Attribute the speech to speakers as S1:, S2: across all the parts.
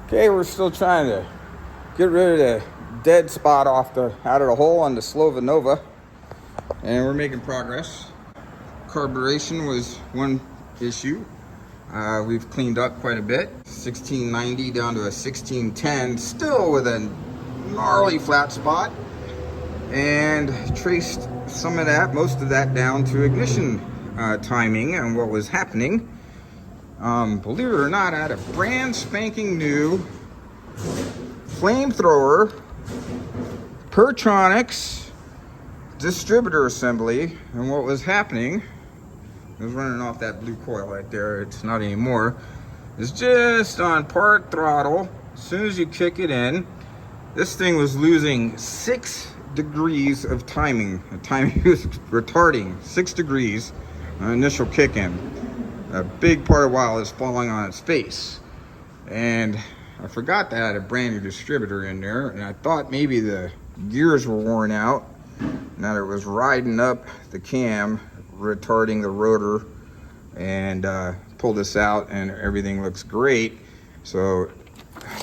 S1: Okay, we're still trying to get rid of the dead spot out of the hole on the Slova Nova, and we're making progress. Carburation was one issue. We've cleaned up quite a bit. 1690 down to a 1610, still with a gnarly flat spot, and traced some of that, most of that, down to ignition timing and what was happening. Believe it or not, I had a brand spanking new flamethrower Pertronics distributor assembly, and what was happening, it was running off that blue coil right there. It's not anymore. It's just on part throttle. As soon as you kick it in, this thing was losing 6 degrees of timing. The timing was retarding 6 degrees on initial kick in. A big part of while is falling on its face, and I forgot that I had a brand new distributor in there, and I thought maybe the gears were worn out. Now it was riding up the cam, retarding the rotor, and pulled this out, and everything looks great. So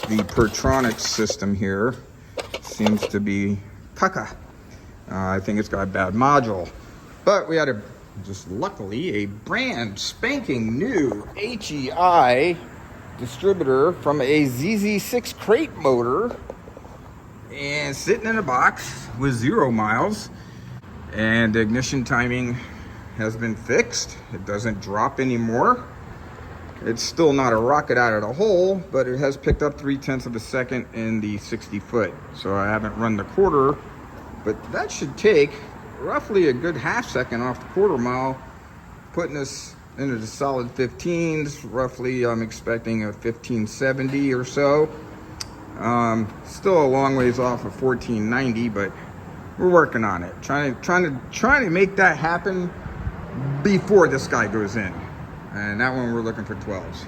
S1: the Pertronics system here seems to be caca. I think it's got a bad module, but we had just luckily a brand spanking new HEI distributor from a ZZ6 crate motor, and sitting in a box with 0 miles, and the ignition timing has been fixed. It doesn't drop anymore. It's still not a rocket out of the hole, but it has picked up 3/10 of a second in the 60 foot. So I haven't run the quarter, but that should take roughly a good half second off the quarter mile, putting us into the solid 15s. Roughly, I'm expecting a 1570 or so. Still a long ways off of 1490, but we're working on it. Trying to make that happen before this guy goes in. And that one we're looking for 12s.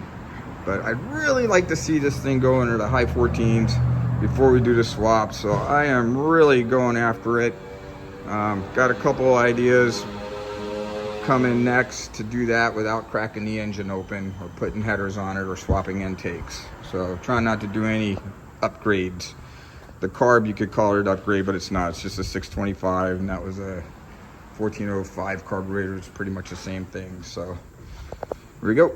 S1: But I'd really like to see this thing go into the high 14s before we do the swap. So I am really going after it. Got a couple ideas coming next to do that without cracking the engine open or putting headers on it or swapping intakes. So trying not to do any upgrades. The carb, you could call it an upgrade, but it's not. It's just a 625, and that was a 1405 carburetor. It's pretty much the same thing. So here we go.